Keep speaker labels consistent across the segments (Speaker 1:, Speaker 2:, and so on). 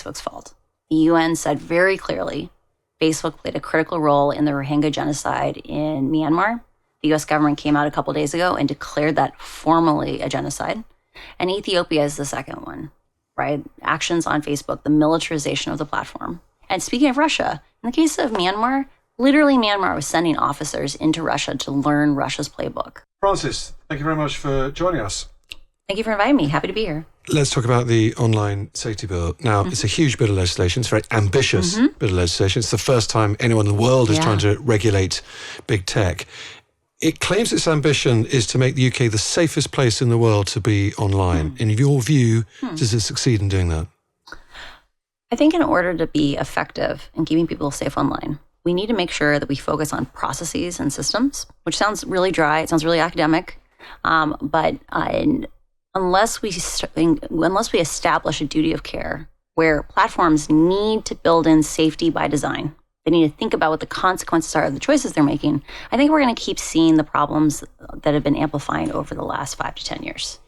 Speaker 1: Facebook's fault. The UN said very clearly Facebook played a critical role in the Rohingya genocide in Myanmar. The US government came out a couple days ago and declared that formally a genocide. And Ethiopia is the second one, right? Actions on Facebook, the militarization of the platform. And speaking of Russia, in the case of Myanmar, literally Myanmar was sending officers into Russia to learn Russia's playbook.
Speaker 2: Francis, thank you very much for joining us.
Speaker 1: Thank you for inviting me. Happy to be here.
Speaker 2: Let's talk about the online safety bill. Now, it's a huge bit of legislation. It's a very ambitious bit of legislation. It's the first time anyone in the world is trying to regulate big tech. It claims its ambition is to make the UK the safest place in the world to be online. In your view, does it succeed in doing that?
Speaker 1: I think in order to be effective in keeping people safe online, we need to make sure that we focus on processes and systems, which sounds really dry. It sounds really academic. But unless we establish a duty of care where platforms need to build in safety by design, they need to think about what the consequences are of the choices they're making, I think we're going to keep seeing the problems that have been amplifying over the last 5 to 10 years.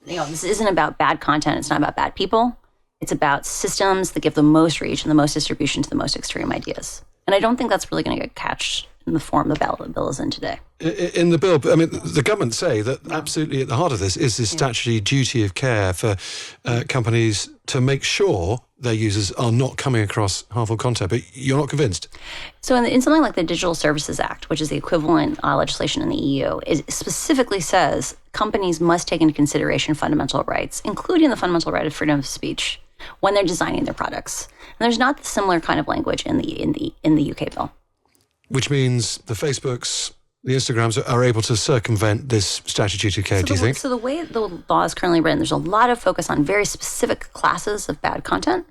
Speaker 1: This isn't about bad content. It's not about bad people. It's about systems that give the most reach and the most distribution to the most extreme ideas. And I don't think that's really going to get catched in the form the bill is in today.
Speaker 2: In the bill, I mean, the government say that absolutely at the heart of this is this statutory duty of care for companies to make sure their users are not coming across harmful content, but you're not convinced?
Speaker 1: So in something like the Digital Services Act, which is the equivalent legislation in the EU, it specifically says companies must take into consideration fundamental rights, including the fundamental right of freedom of speech, when they're designing their products. And there's not the similar kind of language in the UK bill.
Speaker 2: Which means the Facebooks, the Instagrams are able to circumvent this statutory duty of care, do you think?
Speaker 1: So the way the law is currently written, there's a lot of focus on very specific classes of bad content.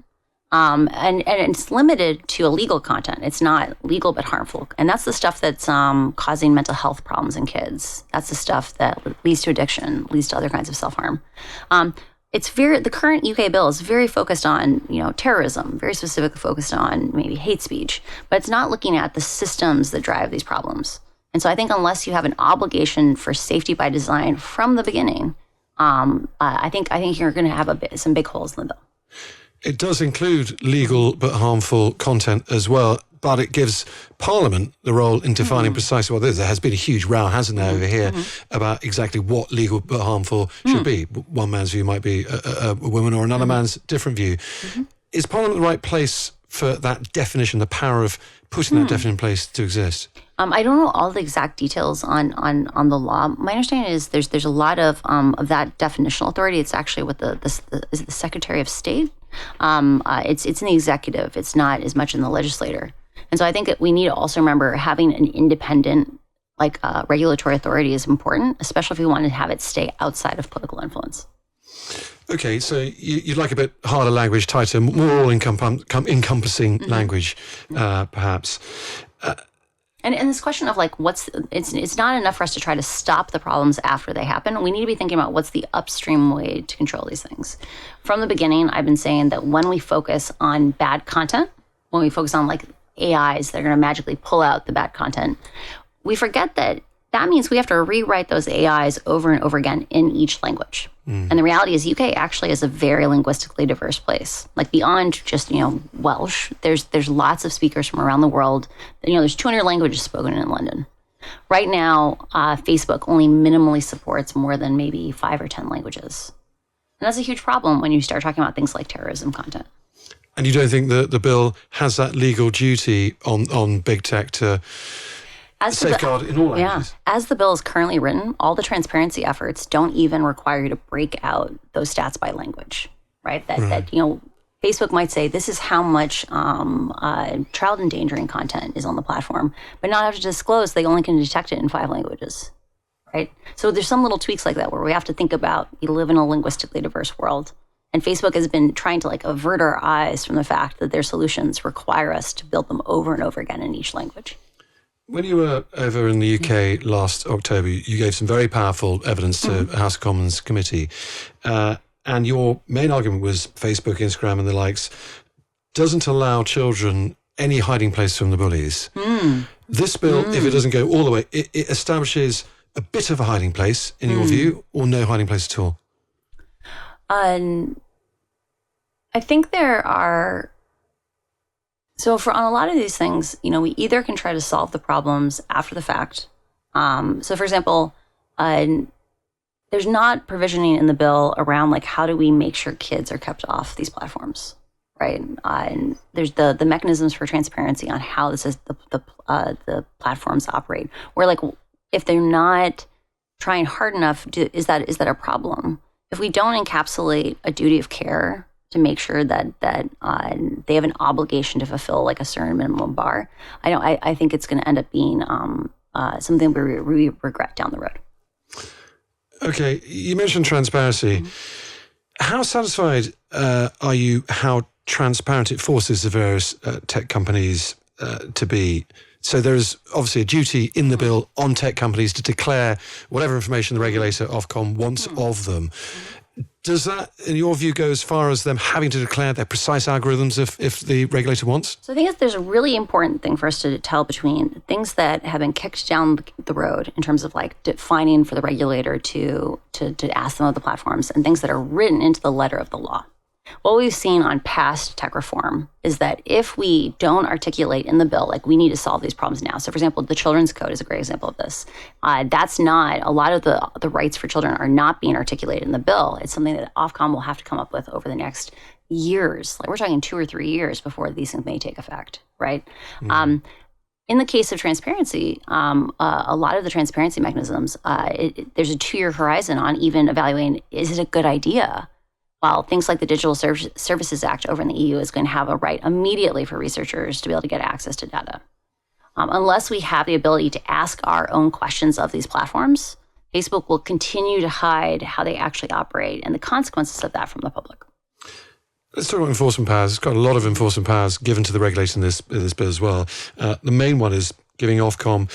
Speaker 1: And it's limited to illegal content. It's not legal but harmful. And that's the stuff that's causing mental health problems in kids. That's the stuff that leads to addiction, leads to other kinds of self-harm. The current UK bill is very focused on, terrorism, very specifically focused on maybe hate speech, but it's not looking at the systems that drive these problems. And so I think unless you have an obligation for safety by design from the beginning, I think you're going to have some big holes in the bill.
Speaker 2: It does include legal but harmful content as well, but it gives Parliament the role in defining precisely what it is. There has been a huge row, hasn't there, over here about exactly what legal but harmful should be. One man's view might be a woman, or another man's different view. Is Parliament the right place for that definition, the power of putting that definition in place to exist?
Speaker 1: I don't know all the exact details on the law. My understanding is there's a lot of that definitional authority. It's actually with is it the Secretary of State. It's in the executive. It's not as much in the legislature. And so I think that we need to also remember having an independent regulatory authority is important, especially if we want to have it stay outside of political influence.
Speaker 2: Okay, so you'd like a bit harder language, tighter, more all-encompassing language, perhaps.
Speaker 1: And this question of it's not enough for us to try to stop the problems after they happen. We need to be thinking about what's the upstream way to control these things. From the beginning, I've been saying that when we focus on bad content, when we focus on AIs that are going to magically pull out the bad content, we forget that means we have to rewrite those AIs over and over again in each language. And the reality is UK actually is a very linguistically diverse place. Beyond just, Welsh, there's lots of speakers from around the world. There's 200 languages spoken in London. Right now, Facebook only minimally supports more than maybe 5 or 10 languages. And that's a huge problem when you start talking about things like terrorism content.
Speaker 2: And you don't think that the bill has that legal duty on big tech to safeguard in all languages?
Speaker 1: Yeah. As the bill is currently written, all the transparency efforts don't even require you to break out those stats by language, right? That Facebook might say this is how much child endangering content is on the platform, but not have to disclose they only can detect it in 5 languages, right? So there's some little tweaks like that where we have to think about we live in a linguistically diverse world. And Facebook has been trying to avert our eyes from the fact that their solutions require us to build them over and over again in each language.
Speaker 2: When you were over in the UK last October, you gave some very powerful evidence to a House of Commons committee. And your main argument was Facebook, Instagram and the likes doesn't allow children any hiding place from the bullies. This bill, if it doesn't go all the way, it establishes a bit of a hiding place, in your view, or no hiding place at all?
Speaker 1: I think there are. So on a lot of these things, we either can try to solve the problems after the fact. So, for example, there's not provisioning in the bill around like how do we make sure kids are kept off these platforms, right? And there's the mechanisms for transparency on how the platforms operate. Where like if they're not trying hard enough, is that a problem? If we don't encapsulate a duty of care to make sure that they have an obligation to fulfill like a certain minimum bar, I think it's going to end up being something we regret down the road.
Speaker 2: Okay, you mentioned transparency. How satisfied are you how transparent it forces the various tech companies to be? So there's obviously a duty in the bill on tech companies to declare whatever information the regulator, Ofcom, wants of them. Does that, in your view, go as far as them having to declare their precise algorithms if the regulator wants?
Speaker 1: So I think there's a really important thing for us to tell between things that have been kicked down the road in terms of like defining for the regulator to ask them of the platforms and things that are written into the letter of the law. What we've seen on past tech reform is that if we don't articulate in the bill, like we need to solve these problems now. So for example, the Children's Code is a great example of this. That's not, a lot of the rights for children are not being articulated in the bill. It's something that Ofcom will have to come up with over the next years. Like we're talking 2 or 3 years before these things may take effect, right? In the case of transparency, a lot of the transparency mechanisms, there's a 2-year horizon on even evaluating, is it a good idea? While things like the Digital Services Act over in the EU is going to have a right immediately for researchers to be able to get access to data. Unless we have the ability to ask our own questions of these platforms, Facebook will continue to hide how they actually operate and the consequences of that from the public.
Speaker 2: Let's talk about enforcement powers. It's got a lot of enforcement powers given to the regulator in this bill as well. The main one is giving Ofcom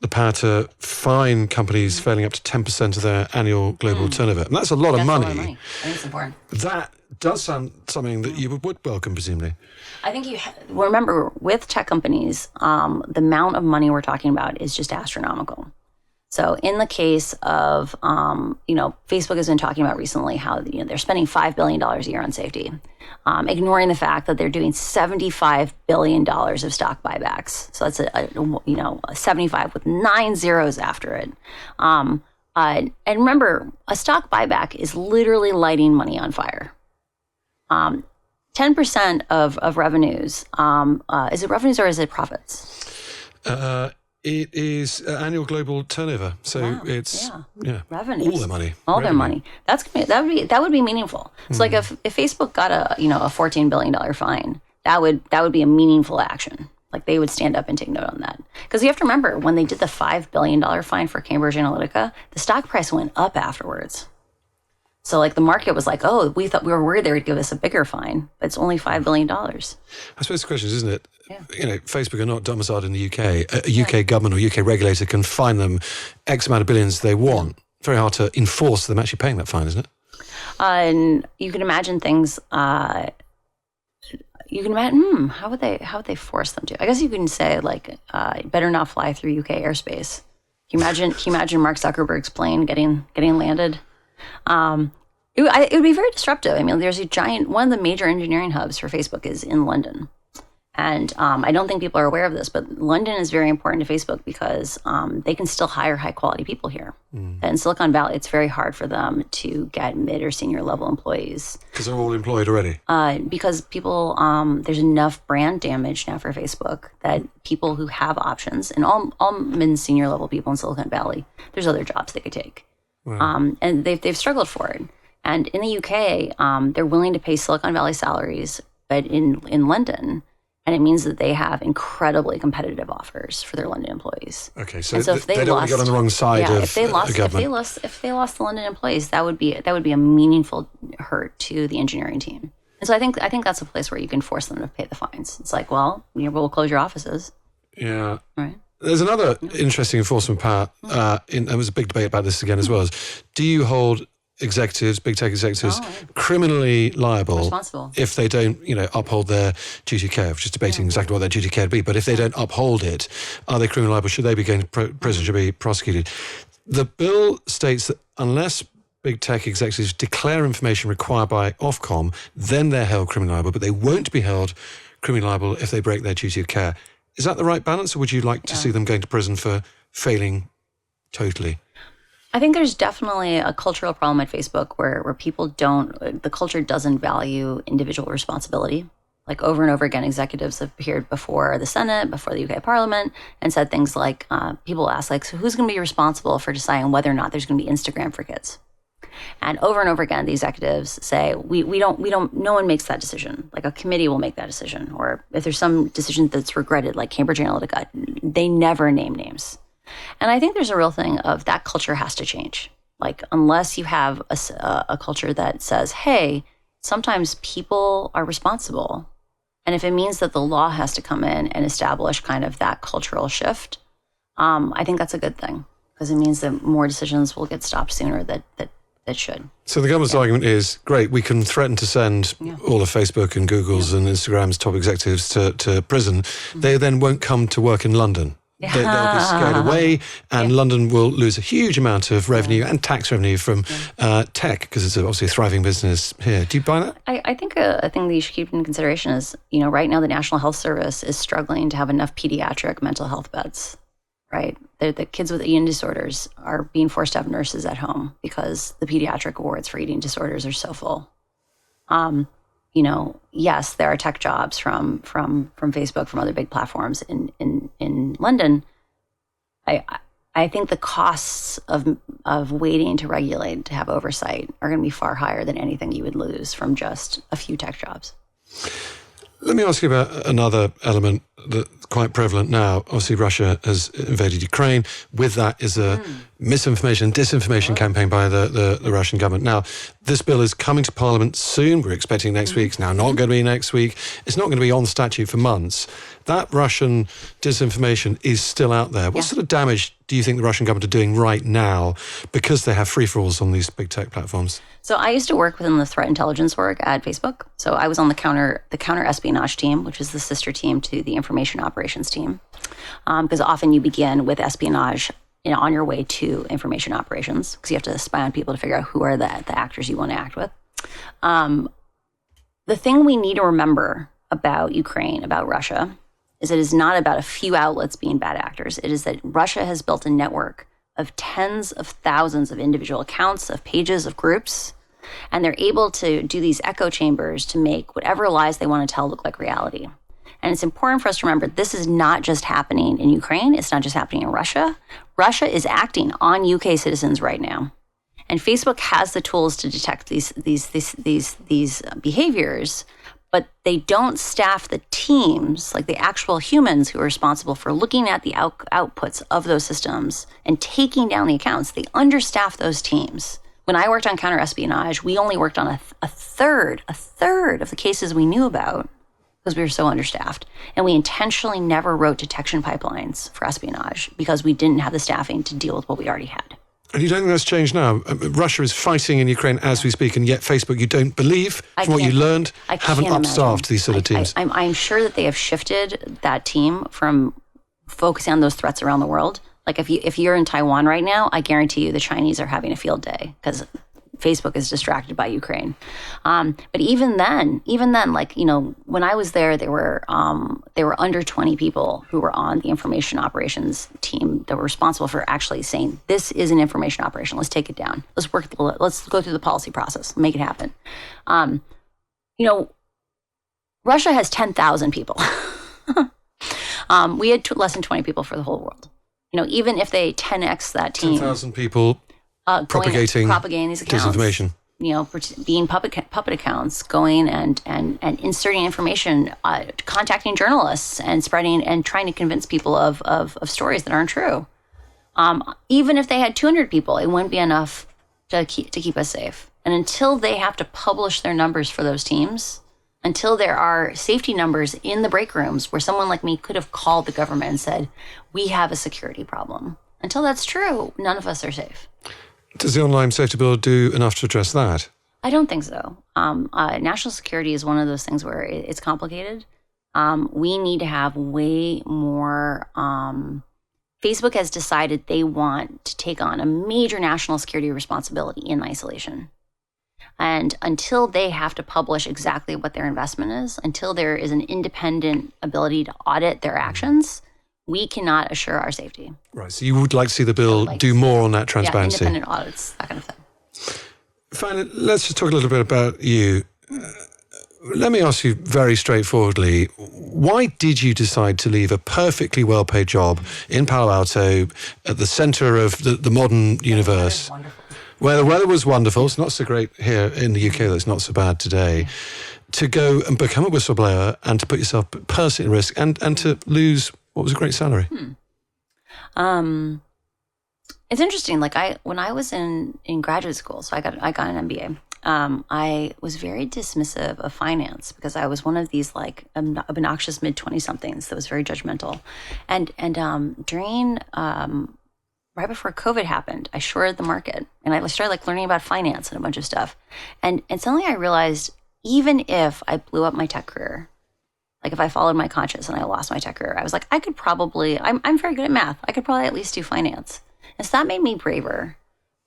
Speaker 2: the power to fine companies failing up to 10% of their annual global turnover. And that's a lot of money.
Speaker 1: A lot of money. I think it's important.
Speaker 2: That does sound something that you would welcome, presumably.
Speaker 1: I think remember, with tech companies, the amount of money we're talking about is just astronomical. So in the case of, Facebook has been talking about recently how they're spending $5 billion a year on safety, ignoring the fact that they're doing $75 billion of stock buybacks. So that's a 75 with 9 zeros after it. And remember, a stock buyback is literally lighting money on fire. 10% of revenues, is it revenues or is it profits?
Speaker 2: It is annual global turnover, so it's
Speaker 1: revenues,
Speaker 2: all their money,
Speaker 1: their money. That would be meaningful. So like if Facebook got a $14 billion fine, that would be a meaningful action. Like they would stand up and take note on that. Because you have to remember when they did the $5 billion fine for Cambridge Analytica, the stock price went up afterwards. So like the market was like, oh, we were worried they would give us a bigger fine, but it's only $5 billion.
Speaker 2: I suppose the question is, isn't it?
Speaker 1: Yeah.
Speaker 2: Facebook are not domiciled in the UK. A UK government or UK regulator can fine them X amount of billions they want. Very hard to enforce them actually paying that fine, isn't it?
Speaker 1: And you can imagine things. You can imagine how would they force them to? I guess you can say like, better not fly through UK airspace. Can you imagine Mark Zuckerberg's plane getting landed? It would be very disruptive. I mean, there's one of the major engineering hubs for Facebook is in London. And I don't think people are aware of this, but London is very important to Facebook because they can still hire high quality people here. And in Silicon Valley, it's very hard for them to get mid or senior level employees.
Speaker 2: Because they're all employed already?
Speaker 1: Because people, there's enough brand damage now for Facebook that people who have options, and all mid and senior level people in Silicon Valley, there's other jobs they could take. Wow. And they've struggled for it. And in the UK, they're willing to pay Silicon Valley salaries, but in London, and it means that they have incredibly competitive offers for their London employees. Okay, so if they don't want to get on the wrong side of the government. If they lost the London employees, that would be a meaningful hurt to the engineering team. And so I think that's a place where you can force them to pay the fines. It's like, well, we'll close your offices. Yeah. Right.
Speaker 2: There's another interesting enforcement power. There was a big debate about this again as well. Do you hold executives, big tech executives, criminally liable
Speaker 1: responsible
Speaker 2: if they don't, uphold their duty of care? Which is debating exactly what their duty of care would be. But if they don't uphold it, are they criminally liable? Should they be going to prison? Should they be prosecuted? The bill states that unless big tech executives declare information required by Ofcom, then they're held criminally liable, but they won't be held criminally liable if they break their duty of care. Is that the right balance, or would you like to see them going to prison for failing totally?
Speaker 1: I think there's definitely a cultural problem at Facebook where people the culture doesn't value individual responsibility. Like over and over again, executives have appeared before the Senate, before the UK Parliament, and said things like, people ask, like, so who's going to be responsible for deciding whether or not there's going to be Instagram for kids? And over again, the executives say, no one makes that decision. Like a committee will make that decision. Or if there's some decision that's regretted, like Cambridge Analytica, they never name names. And I think there's a real thing of that culture has to change. Like unless you have a culture that says, hey, sometimes people are responsible. And if it means that the law has to come in and establish kind of that cultural shift, I think that's a good thing because it means that more decisions will get stopped sooner that should.
Speaker 2: So the government's argument is, great, we can threaten to send all of Facebook and Google's and Instagram's top executives to prison. They then won't come to work in London. They'll be scared away, and London will lose a huge amount of revenue and tax revenue from tech, because it's obviously a thriving business here. Do you buy that?
Speaker 1: I think a thing that you should keep in consideration is, right now the National Health Service is struggling to have enough pediatric mental health beds, right? The kids with eating disorders are being forced to have nurses at home because the pediatric wards for eating disorders are so full. Yes, there are tech jobs from Facebook, from other big platforms in London. I think the costs of waiting to regulate, to have oversight, are going to be far higher than anything you would lose from just a few tech jobs.
Speaker 2: Let me ask you about another element that's quite prevalent now. Obviously, Russia has invaded Ukraine. With that is a misinformation and disinformation campaign by the Russian government. Now, this bill is coming to Parliament soon. We're expecting next week. It's now not going to be next week. It's not going to be on statute for months. That Russian disinformation is still out there. What sort of damage do you think the Russian government are doing right now because they have free-for-alls on these big tech platforms?
Speaker 1: So I used to work within the threat intelligence work at Facebook. So I was on the counter espionage team, which is the sister team to the information operations team. Because often you begin with espionage on your way to information operations, because you have to spy on people to figure out who are the actors you want to act with. The thing we need to remember about Ukraine, about Russia, is it is not about a few outlets being bad actors. It is that Russia has built a network of tens of thousands of individual accounts, of pages, of groups, and they're able to do these echo chambers to make whatever lies they want to tell look like reality. And it's important for us to remember this is not just happening in Ukraine. It's not just happening in Russia. Russia is acting on UK citizens right now. And Facebook has the tools to detect these behaviors, but they don't staff the teams, like the actual humans who are responsible for looking at the outputs of those systems and taking down the accounts. They understaff those teams. When I worked on counterespionage, we only worked on a third of the cases we knew about because we were so understaffed. And we intentionally never wrote detection pipelines for espionage because we didn't have the staffing to deal with what we already had.
Speaker 2: And you don't think that's changed now? Russia is fighting in Ukraine as we speak, and yet Facebook, you don't believe, from what you learned, haven't upstaffed these sort of teams.
Speaker 1: I'm sure that they have shifted that team from focusing on those threats around the world. Like if you're in Taiwan right now, I guarantee you the Chinese are having a field day because Facebook is distracted by Ukraine. But even then, like, when I was there, there were under 20 people who were on the information operations team that were responsible for actually saying, this is an information operation. Let's take it down. Let's go through the policy process, make it happen. Russia has 10,000 people. We had less than 20 people for the whole world. Even if they 10x that team.
Speaker 2: 10,000 people propagating these accounts, disinformation.
Speaker 1: Being puppet accounts, going and inserting information, contacting journalists and spreading and trying to convince people of stories that aren't true. Even if they had 200 people, it wouldn't be enough to keep us safe. And until they have to publish their numbers for those teams, until there are safety numbers in the break rooms where someone like me could have called the government and said, we have a security problem. Until that's true, none of us are safe.
Speaker 2: Does the online safety bill do enough to address that?
Speaker 1: I don't think so. National security is one of those things where it's complicated. We need to have way more Facebook has decided they want to take on a major national security responsibility in isolation. And until they have to publish exactly what their investment is, until there is an independent ability to audit their actions, we cannot assure our safety.
Speaker 2: Right. So you would like to see the bill do more on that transparency.
Speaker 1: Yeah, independent audits, that kind of thing.
Speaker 2: Fine. Let's just talk a little bit about you. Let me ask you very straightforwardly, why did you decide to leave a perfectly well-paid job in Palo Alto at the center of the modern universe, where the weather was wonderful, it's not so great here in the UK, that's not so bad today, to go and become a whistleblower and to put yourself personally at risk and to lose what was a great salary?
Speaker 1: It's interesting. Like when I was in graduate school, so I got an MBA. I was very dismissive of finance because I was one of these like obnoxious mid-20-somethings that was very judgmental. And during right before COVID happened, I shorted the market and I started like learning about finance and a bunch of stuff. And suddenly I realized even if I blew up my tech career, like if I followed my conscience and I lost my tech career, I was like, I could probably, I'm very good at math. I could probably at least do finance. And so that made me braver.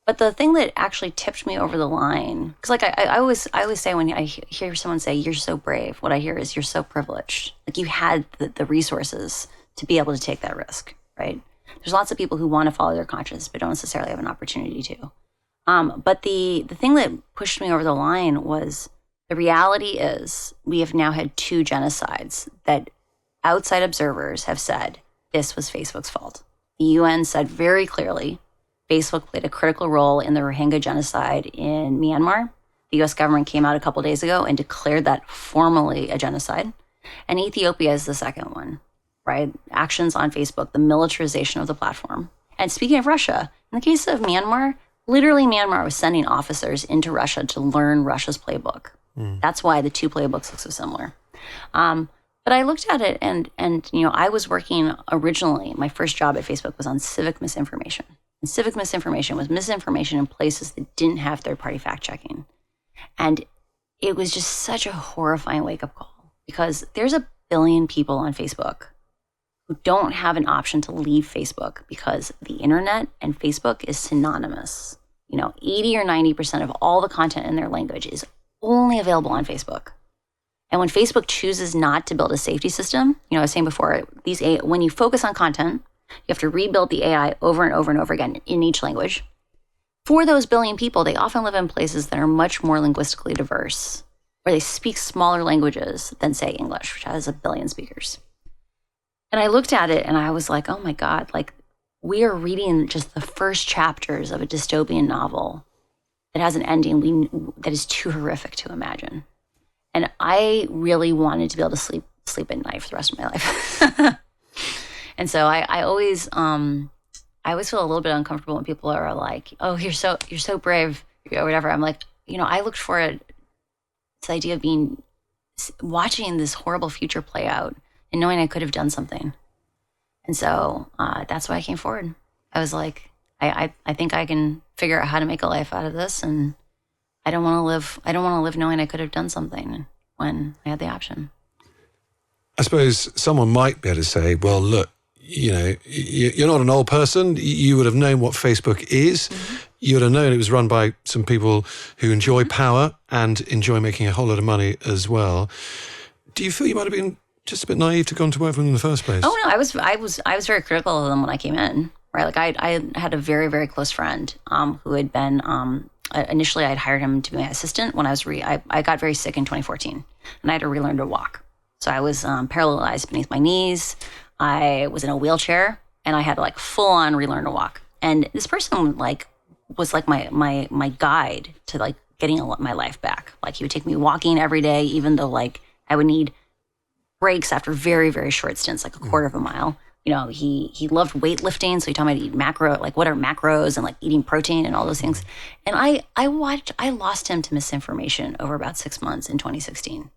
Speaker 1: But the thing that actually tipped me over the line, because like I always say when I hear someone say, you're so brave, what I hear is you're so privileged. Like you had the resources to be able to take that risk, right? There's lots of people who want to follow their conscience, but don't necessarily have an opportunity to. But the thing that pushed me over the line was the reality is we have now had 2 genocides that outside observers have said this was Facebook's fault. The UN said very clearly Facebook played a critical role in the Rohingya genocide in Myanmar. The US government came out a couple days ago and declared that formally a genocide. And Ethiopia is the second one, right? Actions on Facebook, the militarization of the platform. And speaking of Russia, in the case of Myanmar, literally Myanmar was sending officers into Russia to learn Russia's playbook. That's why the 2 playbooks look so similar. But I looked at it and I was working originally, my first job at Facebook was on civic misinformation. And civic misinformation was misinformation in places that didn't have third-party fact-checking. And it was just such a horrifying wake-up call because there's 1 billion people on Facebook who don't have an option to leave Facebook because the internet and Facebook is synonymous. 80 or 90% of all the content in their language is only available on Facebook. And when Facebook chooses not to build a safety system, I was saying before, when you focus on content, you have to rebuild the AI over and over and over again in each language. For those 1 billion people, they often live in places that are much more linguistically diverse, where they speak smaller languages than, say, English, which has 1 billion speakers. And I looked at it and I was like, oh my God, like we are reading just the first chapters of a dystopian novel that has an ending that is too horrific to imagine. And I really wanted to be able to sleep at night for the rest of my life. And so I always feel a little bit uncomfortable when people are like, oh, you're so brave or whatever. I'm like, I looked for this idea of watching this horrible future play out and knowing I could have done something. And so that's why I came forward. I was like, I think I can figure out how to make a life out of this, and I don't want to live knowing I could have done something when I had the option.
Speaker 2: I suppose someone might be able to say, well, look, you're not an old person. You would have known what Facebook is. Mm-hmm. You would have known it was run by some people who enjoy power and enjoy making a whole lot of money as well. Do you feel you might have been just a bit naive to go to work for them in the first place?
Speaker 1: Oh no, I was very critical of them when I came in. Right, like I had a very, very close friend who had been initially I'd hired him to be my assistant when I got very sick in 2014 and I had to relearn to walk. So I was paralyzed beneath my knees. I was in a wheelchair and I had to like full on relearn to walk. And this person was like my guide to like getting my life back. Like he would take me walking every day, even though like I would need breaks after very, very short stints, like a quarter of a mile. He loved weightlifting, so he taught me to eat what are macros and like eating protein and all those things. And I lost him to misinformation over about 6 months in 2016.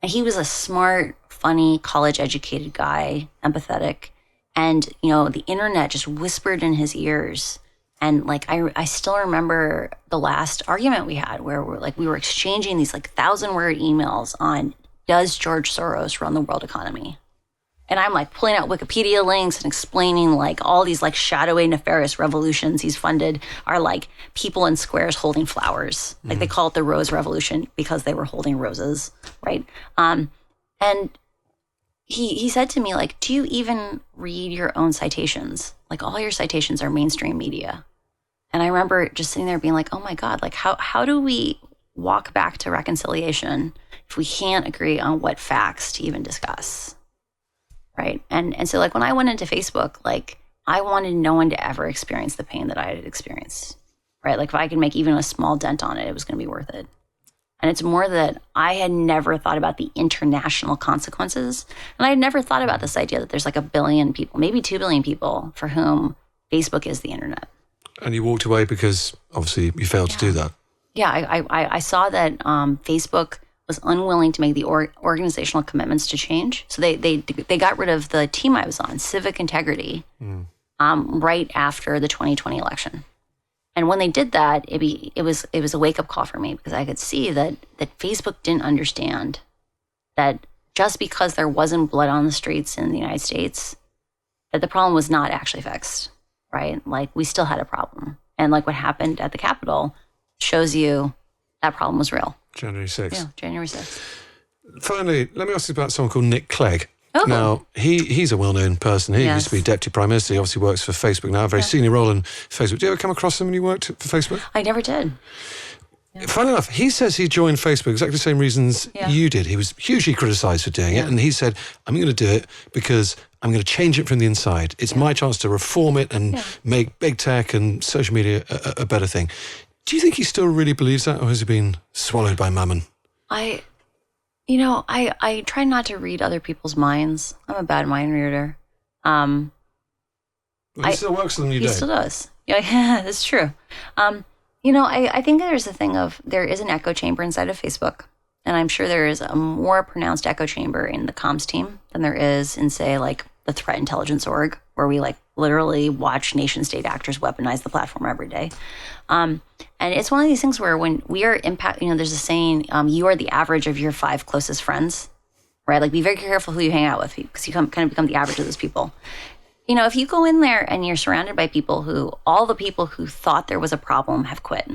Speaker 1: And he was a smart, funny, college-educated guy, empathetic. And, the internet just whispered in his ears. And like, I still remember the last argument we had where we were exchanging these like 1,000-word emails on, does George Soros run the world economy? And I'm like pulling out Wikipedia links and explaining like all these like shadowy, nefarious revolutions he's funded are like people in squares holding flowers. Like they call it the Rose Revolution because they were holding roses, right? And he said to me, like, do you even read your own citations? Like all your citations are mainstream media. And I remember just sitting there being like, oh my God, like how do we walk back to reconciliation if we can't agree on what facts to even discuss? Right. And so like when I went into Facebook, like I wanted no one to ever experience the pain that I had experienced. Right. Like if I could make even a small dent on it, it was going to be worth it. And it's more that I had never thought about the international consequences. And I had never thought about this idea that there's like 1 billion people, maybe 2 billion people for whom Facebook is the internet.
Speaker 2: And you walked away because obviously you failed to do that.
Speaker 1: Yeah, I saw that Facebook was unwilling to make the organizational commitments to change. So they got rid of the team I was on, Civic Integrity, right after the 2020 election. And when they did that, it was a wake up call for me because I could see that Facebook didn't understand that just because there wasn't blood on the streets in the United States, that the problem was not actually fixed, right? Like we still had a problem. And like what happened at the Capitol shows you that problem was real.
Speaker 2: January 6th.
Speaker 1: Yeah, January 6th.
Speaker 2: Finally, let me ask you about someone called Nick Clegg.
Speaker 1: Oh.
Speaker 2: Now, he's a well-known person. He used to be Deputy Prime Minister. He obviously works for Facebook now, a very senior role in Facebook. Do you ever come across him when you worked for Facebook?
Speaker 1: I never did.
Speaker 2: Yeah. Funny enough, he says he joined Facebook exactly the same reasons you did. He was hugely criticised for doing it, and he said, I'm going to do it because I'm going to change it from the inside. It's my chance to reform it and make big tech and social media a better thing. Do you think he still really believes that, or has he been swallowed by mammon?
Speaker 1: I try not to read other people's minds. I'm a bad mind reader.
Speaker 2: Well, he still works for them,
Speaker 1: He still does. Yeah, that's true. I think there's a thing of there is an echo chamber inside of Facebook. And I'm sure there is a more pronounced echo chamber in the comms team than there is in, say, like the threat intelligence org, where we like literally watch nation state actors weaponize the platform every day. And it's one of these things where when we are there's a saying, you are the average of your 5 closest friends, right? Like be very careful who you hang out with because you kind of become the average of those people. If you go in there and you're surrounded by all the people who thought there was a problem have quit.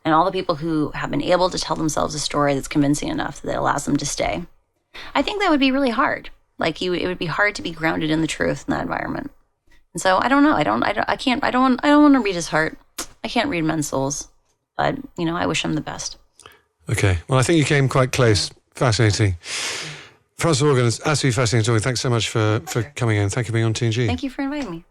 Speaker 1: And all the people who have been able to tell themselves a story that's convincing enough that allows them to stay. I think that would be really hard. Like it would be hard to be grounded in the truth in that environment. And so I don't know. I don't want to read his heart. I can't read men's souls, but I wish him the best.
Speaker 2: Okay. Well, I think you came quite close. Fascinating. Frances Haugen, it's absolutely fascinating. Thanks so much for coming in. Thank you for being on TNG.
Speaker 1: Thank you for inviting me.